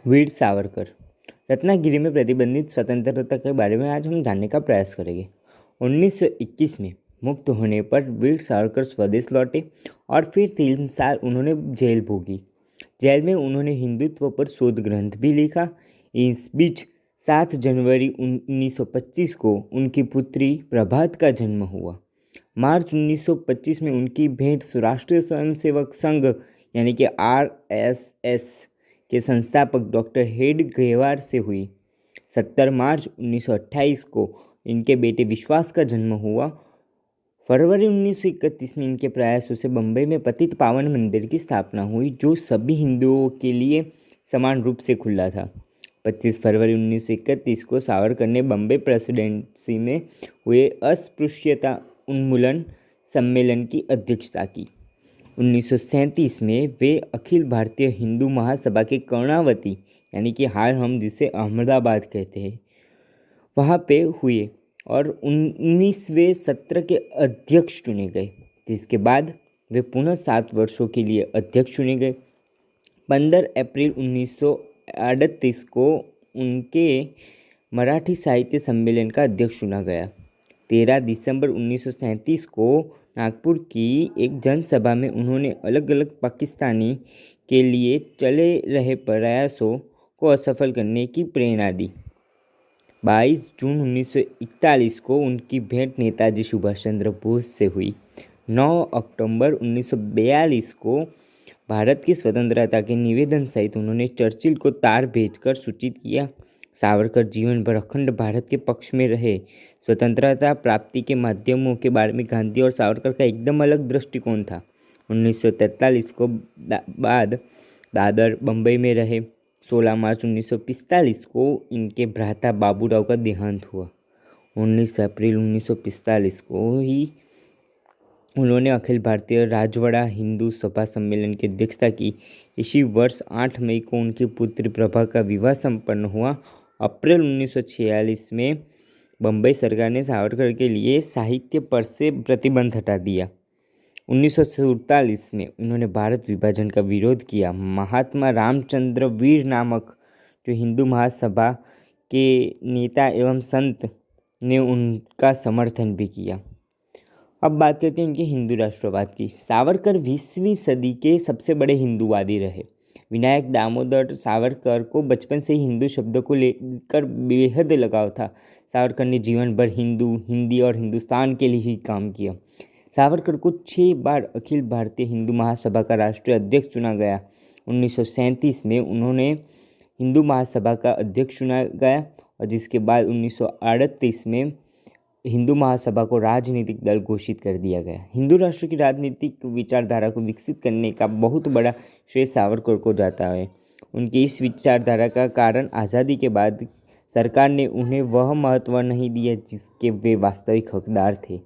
वीर सावरकर। रत्नागिरी में प्रतिबंधित स्वतंत्रता के बारे में आज हम जानने का प्रयास करेंगे। 1921 में मुक्त होने पर वीर सावरकर स्वदेश लौटे और फिर 3 साल उन्होंने जेल भोगी। जेल में उन्होंने हिंदुत्व पर शोध ग्रंथ भी लिखा। इस बीच 7 जनवरी 1925 को उनकी पुत्री प्रभात का जन्म हुआ। मार्च 1925 में उनकी भेंट राष्ट्रीय स्वयंसेवक संघ यानी कि RSS के संस्थापक डॉक्टर हेडगेवार से हुई। 17 मार्च 1928 को इनके बेटे विश्वास का जन्म हुआ। फरवरी 1931 में इनके प्रयासों से बम्बई में पतित पावन मंदिर की स्थापना हुई, जो सभी हिंदुओं के लिए समान रूप से खुला था। 25 फरवरी 1931 को सावरकर ने बम्बई प्रेसिडेंसी में हुए अस्पृश्यता उन्मूलन सम्मेलन की अध्यक्षता की। 1937 में वे अखिल भारतीय हिंदू महासभा के कर्णावती यानी कि हाल हम जिसे अहमदाबाद कहते हैं वहाँ पे हुए और 19वें सत्र के अध्यक्ष चुने गए, जिसके बाद वे पुनः 7 वर्षों के लिए अध्यक्ष चुने गए। 15 अप्रैल 1938 को उनके मराठी साहित्य सम्मेलन का अध्यक्ष चुना गया। 13 दिसंबर 1937 को नागपुर की एक जनसभा में उन्होंने अलग अलग पाकिस्तानी के लिए चले रहे प्रयासों को असफल करने की प्रेरणा दी। 22 जून 1941 को उनकी भेंट नेताजी सुभाष चंद्र बोस से हुई। 9 अक्टूबर 1942 को भारत की स्वतंत्रता के निवेदन सहित उन्होंने चर्चिल को तार भेजकर सूचित किया। सावरकर जीवन भर अखंड भारत के पक्ष में रहे। स्वतंत्रता प्राप्ति के माध्यमों के बारे में गांधी और सावरकर का एकदम अलग दृष्टिकोण था। 1943 को बाद दादर बम्बई में रहे। 16 मार्च 1945 को इनके भ्राता बाबूराव का देहांत हुआ। 19 अप्रैल 1945 को ही उन्होंने अखिल भारतीय राजवाड़ा हिंदू सभा सम्मेलन की अध्यक्षता की। इसी वर्ष 8 मई को उनकी पुत्री प्रभा का विवाह संपन्न हुआ। अप्रैल 1946 में बम्बई सरकार ने सावरकर के लिए साहित्य पर से प्रतिबंध हटा दिया। 1947 में उन्होंने भारत विभाजन का विरोध किया। महात्मा रामचंद्र वीर नामक जो हिंदू महासभा के नेता एवं संत ने उनका समर्थन भी किया। अब बात करते हैं उनके हिंदू राष्ट्रवाद की। सावरकर 20वीं सदी के सबसे बड़े हिंदूवादी रहे। विनायक दामोदर सावरकर को बचपन से ही हिंदू शब्द को लेकर बेहद लगाव था। सावरकर ने जीवन भर हिंदी और हिंदुस्तान के लिए ही काम किया। सावरकर को 6 बार अखिल भारतीय हिंदू महासभा का राष्ट्रीय अध्यक्ष चुना गया। 1937 में उन्होंने हिंदू महासभा का अध्यक्ष चुना गया और जिसके बाद 1938 में हिंदू महासभा को राजनीतिक दल घोषित कर दिया गया। हिंदू राष्ट्र की राजनीतिक विचारधारा को विकसित करने का बहुत बड़ा श्रेय सावरकर को जाता है। उनकी इस विचारधारा का कारण आज़ादी के बाद सरकार ने उन्हें वह महत्व नहीं दिया जिसके वे वास्तविक हकदार थे।